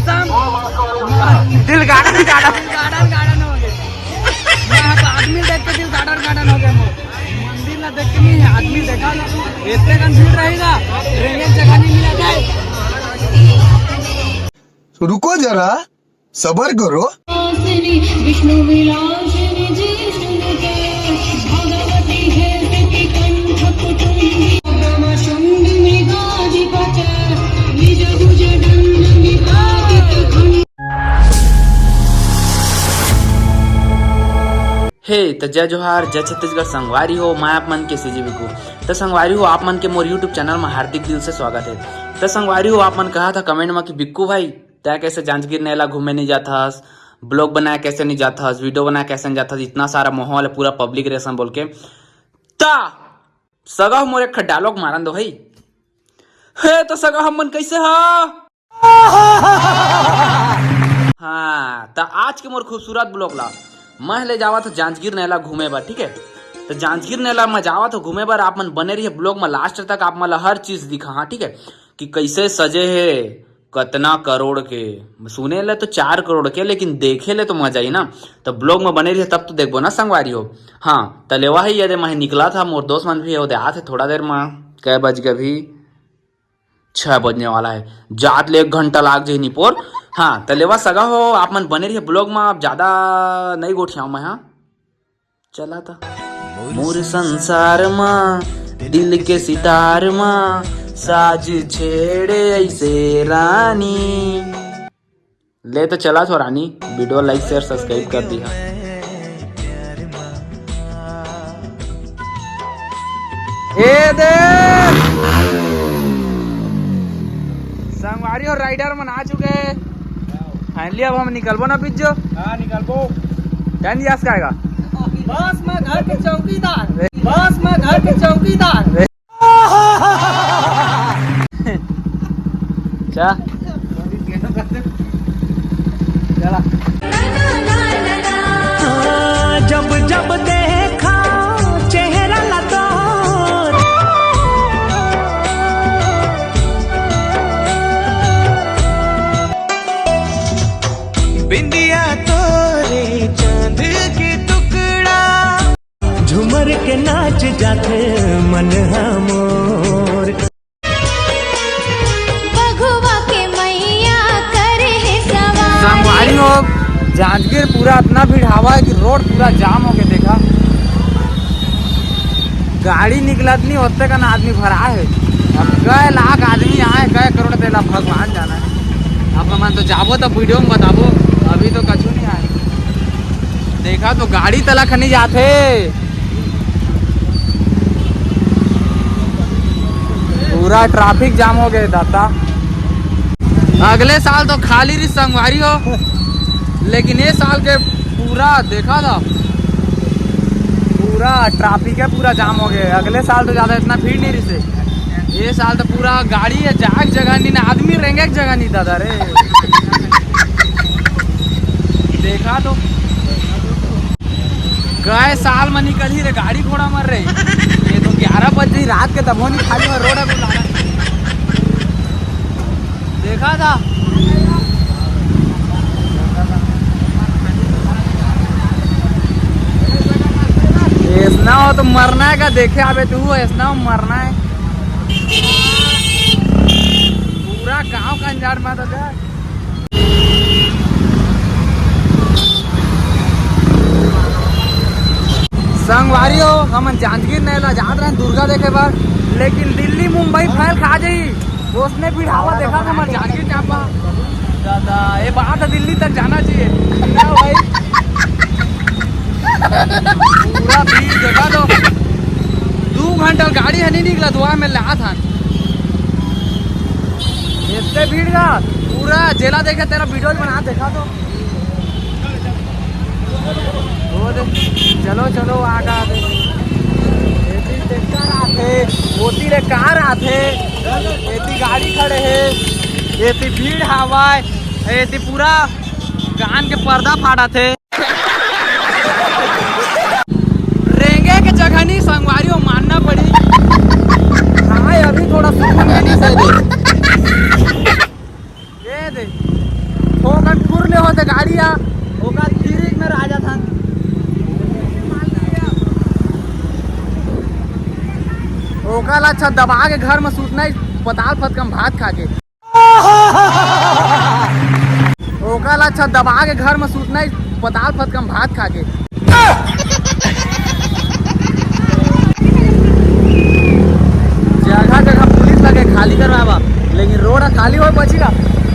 मौसम दिल garden garden garden garden हो गए। यहाँ पे आदमी देख के दिल गार्डन गार्डन हो गया। मंदिर ना देख के नहीं है, आदमी देखा ना इतने कम भीड़ रहेगा, ट्रेन जगह नहीं मिला जाए। रुको जरा सबर करो। विष्णु विलासिनी जिष्णुते भगवती हेतुकी कंठ कुटुंबी ब्रह्मशुंड मृगाधिपच निज भुज दंड विपादित खंड। हे तो जय जोहार जय छत्तीसगढ़ संगवारी हो। मैं आप मन के सीजीवी को तो संगवारी हो आप मन के मोर यूट्यूब चैनल में हार्दिक दिल से स्वागत है। तो संगवारी हो आप मन कहा था कमेंट में कि बिक्कू भाई तय कैसे जांजगीर नेला घूमे नहीं जाता हस, ब्लॉग बनाया कैसे नहीं जाता हस, वीडियो बनाया कैसे नहीं जाता हस, इतना सारा माहौल है पूरा पब्लिक रेशन बोल के ता सगा मोर एक डायलॉग मारन दो भाई। हे तो सगा हम मन कैसे हाँ तो आज के मोर खूबसूरत ब्लॉग ला मैं ले जावा तो जांजगीर नेला घूमे बा। ठीक है तो जांजगीर नेला में जावा तो घूमे बार आप मन बने रहिए ब्लॉग में लास्ट तक। आप मन हर चीज दिखा हाँ ठीक है कि कैसे सजे है, कतना करोड़ के सुने ले तो 4 करोड़ के, लेकिन देखे ले तो मजा ही ना। तो ब्लॉग में बने रहिए तब तो देखबो ना संगवारी हो। हाँ तो लेवा ही यदि मैं निकला था, मोर दोस्त मन भी होते आते थोड़ा देर में। कै बज के भी 6 बजने वाला है, जात ले 1 घंटा लाग जाए निपोर। हाँ तो लेवा सगा हो आप मन बने रहिए ब्लॉग में। आप ज्यादा नहीं गोठियाऊ मैं। हाँ चला था मोर संसार में दिल के सितार में साज छेड़े ऐसे रानी। ले तो चला तो रानी, वीडियो लाइक शेयर सब्सक्राइब कर दिया। ए दे संगवारी और राइडर मन आ चुके हैं फाइनली। अब हम निकलबो ना बीच जो। हाँ निकलबो। टैन यास का आएगा बस मैं घर के चौकीदार, बस मैं घर के चौकीदार। क्या चला जब जब देखा चेहरा लगा बिंदिया तोरे चांद के टुकड़ा झूमर के नाच जाते मन हमोर। संगवारी हो जांजगीर पूरा इतना भीड़ हवा है कि रोड पूरा जाम हो गया। देखा गाड़ी निकलत नहीं होते का ना आदमी भरा है। अब कई लाख आदमी आए, कई करोड़ देला भगवान जाना है। अब मन तो जाबो तो वीडियो में बताबो, अभी तो कछु नहीं आए। देखा तो गाड़ी तलक नहीं जाते, पूरा ट्रैफिक जाम हो गया दाता। अगले साल तो खाली रही संगवारी हो, लेकिन ये साल के पूरा देखा था पूरा ट्रैफिक है, पूरा जाम हो गया। अगले साल तो ज्यादा इतना भीड़ नहीं रही से, ये साल तो पूरा गाड़ी है, जाग जगह नहीं ना, आदमी रहेंगे एक जगह नहीं दादा रे। देखा तो गए साल में निकल ही रे गाड़ी घोड़ा मर रही। ये तो 11 बजे रात के तब नहीं खाली रोड है। देखा था ऐसा हो तो मरना है का देखे आवे तू, ऐसा हो मरना है। पूरा गांव का अंजार में तो जा। संगवारी हो हम जांजगीर नेला जात रहे दुर्गा देखे बार, लेकिन दिल्ली मुंबई फैल खा जाई उसने भी हवा देखा था हमारे जांजगीर चापा दादा। ये बात है दिल्ली तक जाना चाहिए ना भाई। पूरा भीड़ देखा तो 2 घंटा गाड़ी है नहीं निकला, दुआ में ला था इतने भीड़ का पूरा जेला देखे। तेरा वीडियो बना देखा तो चलो चलो आगा होती रे कार आते एती गाड़ी खड़े है, एती भीड़ हवा एती पूरा कान के पर्दा फाड़ा थे। रेंगे के जगह नहीं संगवारी हो मानना पड़ी। हाँ अभी थोड़ा सुकून में नहीं सही दे सामने होते गाड़िया ओका तिरिक में राजा था। ओका अच्छा दबा के घर में सूतना पताल फतकम भात खा के। ओका अच्छा दबा के घर में सूतना पताल फतकम भात खा के। जगह जगह पुलिस लगे खाली करवावा, लेकिन रोड खाली हो बचेगा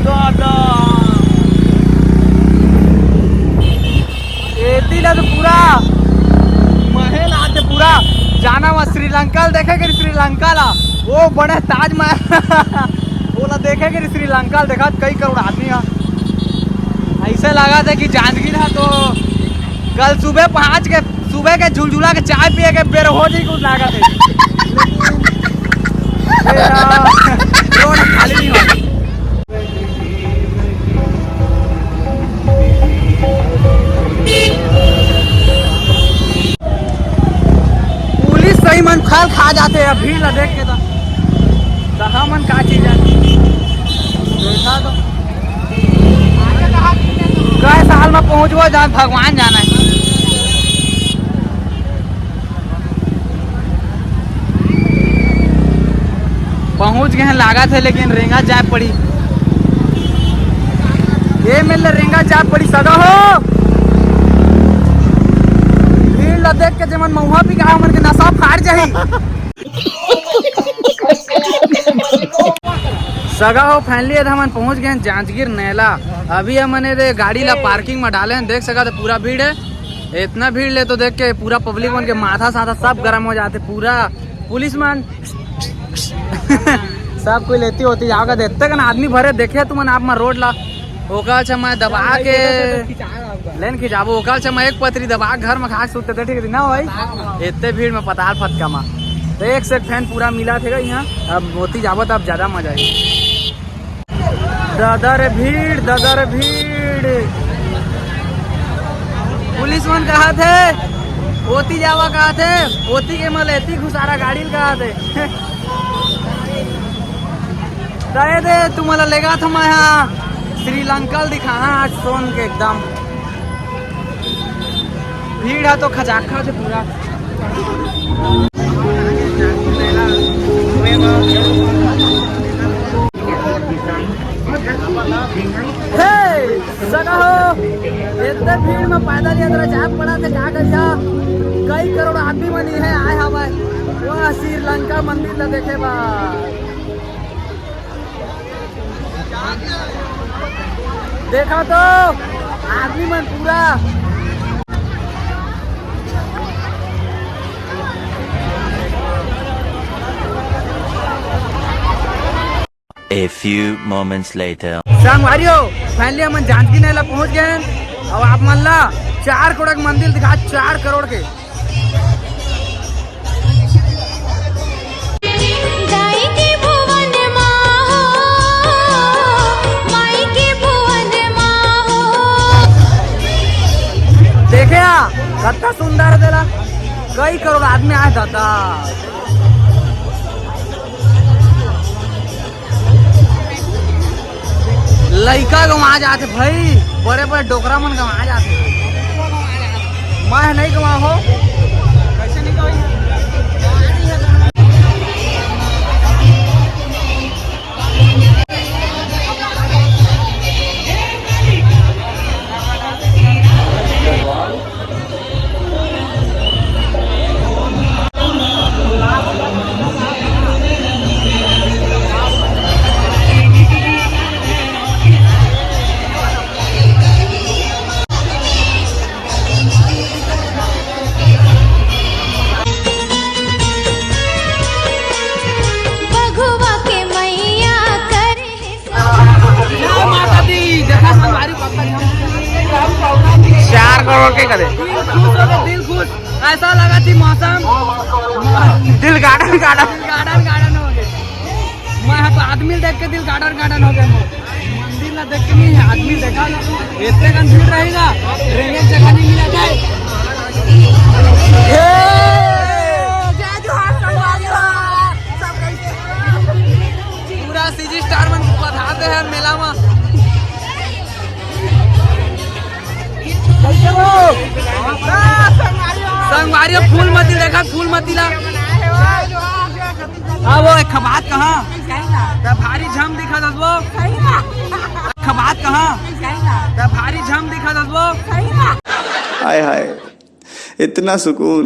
तो पूरा महल आते पूरा जाना वहाँ श्रीलंका देखे के श्रीलंका ला वो बड़े ताजमहल बोला देखे के श्रीलंका देखा कई करोड़ आदमी है। ऐसे लगा था कि जांजगीर है तो कल सुबह पहुँच के सुबह के झुलझुला के चाय पिए के बेर हो जाए कुछ लगा थे रोड खाली नहीं हो। पुलिस सही मन खाल खा जाते हैं भीड़ ला देख के तो कहा मन का चीज है देखा तो कई साल में पहुंचबो जान भगवान जाना है। पहुंच गए हैं लागत है लेकिन रेंगा जाए पड़ी ये मिल रेंगा जाए पड़ी सगा हो भीड़ ला देख के जमन महुआ भी कहा मन के नशा फाड़ जाही सगा हो फाइनली हम पहुंच गए जांजगीर नैला। अभी हमने गाड़ी ला पार्किंग में डाले हैं, देख सका तो पूरा भीड़ है। इतना भीड़ ले तो देख के पूरा पब्लिक मन के माथा साथा सब गर्म हो जाते, पूरा पुलिस मान सब कोई लेती होती जाओगा देखते का आदमी भरे देखे तुम आप में रोड ला ओका अच्छा मैं दबा के लेन खिंचाबो ओका अच्छा मैं एक पतरी दबा घर में खा सूते थे ठीक ना भाई इतने भीड़ में पताल फटका मा तो एक से फैन पूरा मिला थे यहाँ। अब होती जावत अब ज्यादा मजा आई दादर भीड़ पुलिस मन कहा थे ओती जावा कहा थे ओती के मल एती घुसारा गाड़ी कहा थे दे तुम्हारा लेगा था मैं यहाँ श्रीलंका दिखा आज सोन के एकदम भीड़ है तो खचाखा थे पूरा। सगा हो इतने भीड़ में पैदल यात्रा जाप पड़ा थे क्या कर कई करोड़ आदमी बनी है आए हवा वह श्रीलंका मंदिर ला देखे बा देखा तो आदमी मन पूरा A few moments later. संगवारियों फाइनली हम जांजगीर नैला पहुंच गए। अब आप मान ला 4 करोड़ का मंदिर दिखा 4 करोड़ के देखे कितना सुंदर देला कई करोड़ आदमी आया था। लड़का गवा जाते भाई बड़े बड़े डोकरा मन गवा जाते मैं नहीं गवा हो कैसे नहीं गई करे दिल खुश ऐसा लगा थी मौसम दिल गार्डन हो गए। मैं आदमी देख के दिल गार्डन हो गया। मंदिर ना देख के नहीं आदमी देखा इतने का भीड़ रहेगा रेंगे जगह नहीं मिला जाए। पूरा सीजी स्टार मन बधाते हैं मेला में संगवारी फूल मती देखा फूल मती ला हाँ वो खबात कहाँ भारी झम दिखा दस वो खबात कहाँ भारी झम दिखा दस वो हाय हाय इतना सुकून।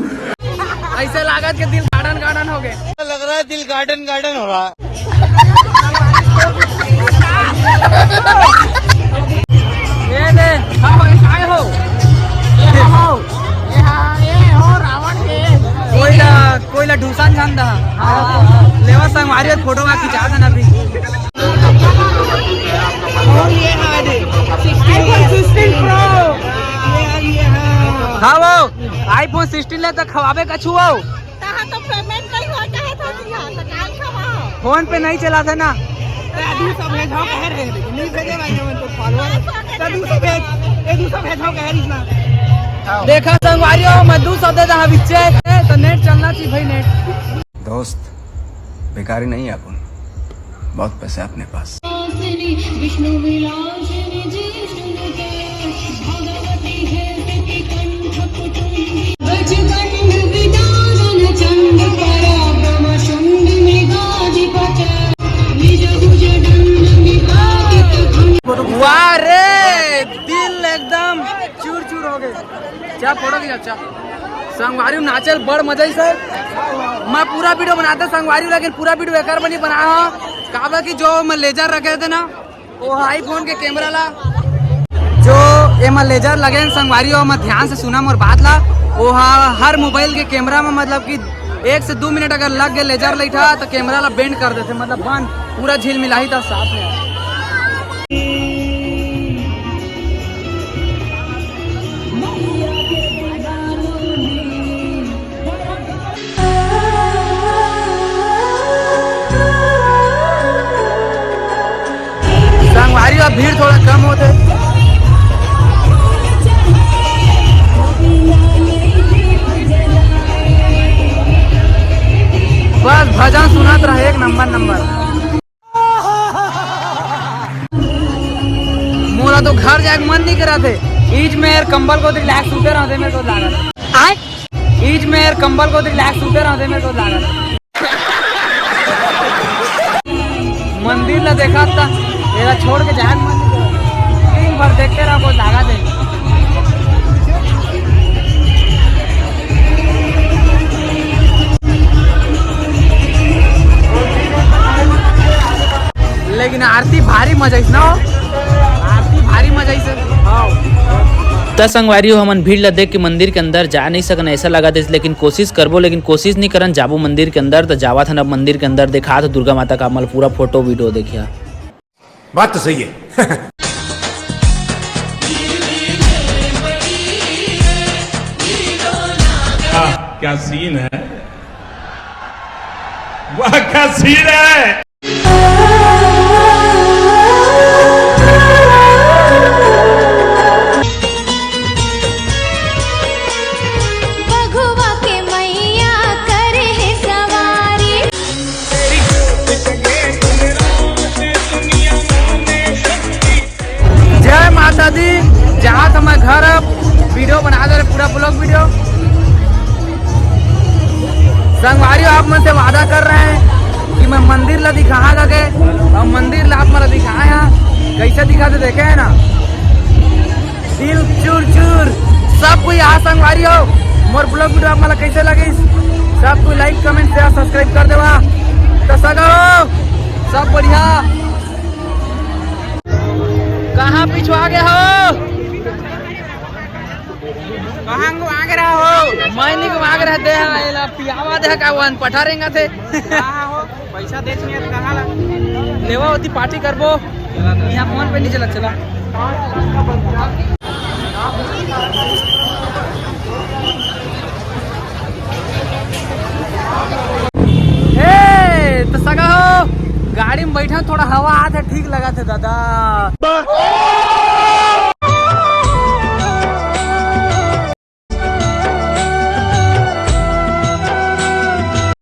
ऐसे लागत के दिल गार्डन गार्डन हो गए लग रहा है दिल गार्डन गार्डन हो रहा है। ये ले हाँ आए हो कोयला ढूसान छान दा लेवा संगवारी फोटो का खिंचा देना अभी हाँ वो iPhone 16 ले तो खवाबे कछु हो फोन पे नहीं चला था ना देखा संगवारी मैं 200 दे दा बिच्चे तो नेट चलना चाहिए भाई नेट दोस्त बेकारी नहीं है अपन, बहुत पैसे अपने पास। विष्णु विलासिनी जिष्णुनुते भगवती हेति कंठ कुटुंबी वज्रकंठ विदारण चंड पराक्रम शुंड मृगाधिपत निज भुज दंड विकारित वाह रे दिल एकदम चूर चूर हो गए। क्या फोटो की अच्छा संगवारी में नाचल बड़ मजा ही सर। मैं पूरा वीडियो बनाता संगवारी लेकिन पूरा वीडियो बेकार बनी बनाया काबा की जो मैं लेजर रखे थे ना वो आईफोन के कैमरा ला जो एमा लेजर लगे संगवारी और मैं ध्यान से सुना मोर बात ला वो हर मोबाइल के कैमरा में मतलब कि 1 से 2 मिनट अगर लग गए लेजर लाइटा तो कैमरा ला बेंड कर देते मतलब बंद पूरा झील मिला ही था साथ में। संगवारी अब भीड़ थोड़ा कम होते बस भजन सुनात रहे एक नंबर मोरा तो घर जाके मन नहीं करा थे ईज में कंबल को रिलैक्स सूते रहते मेरे को लागत ईज में कंबल को रिलैक्स सूते रहते मेरे को लागत मंदिर ला देखा था मेरा छोड़ के जाए मंदिर दिन भर देखते रहा बहुत लागत है। लेकिन आरती भारी मजा ना हो आरती भारी मजा से संगवारी हो हमन भीड़ ला देख के मंदिर के अंदर जा नहीं सकन ऐसा लगा था लेकिन कोशिश करबो लेकिन कोशिश नहीं करन जाबो मंदिर के अंदर तो जावा था ना मंदिर के अंदर देखा था दुर्गा माता का मतलब पूरा फोटो वीडियो देखिया बात तो सही है। क्या सीन है वाह क्या सीन है। भगवा के मैया करे है सवारी जय माता दी जहाँ तो मैं घर वीडियो बना दे रहे पूरा ब्लॉग वीडियो संगवारी आप मन से वादा कर रहे हैं कि मैं मंदिर ला दिखागा के और मंदिर ला आप मला दिखाए यहाँ कैसे दिखाते देखे है ना दिल चूर चूर सब कोई यहाँ संगवारी हो मोर ब्लॉग वीडियो आप मला कैसे लगी सब कोई लाइक कमेंट शेयर सब्सक्राइब कर देवा तो सगा हो सब बढ़िया कहाँ पिछवा गए हो कहाँ को आगे रहा हो मैंने को आगे रहते हैं पियावा दे का वन पठारेंगे थे पैसा दे चाहिए कहाँ ला लेवा होती पार्टी करबो यहाँ फोन पे नहीं चला चला तो सगा हो गाड़ी में बैठा थोड़ा हवा आते ठीक लगा थे दादा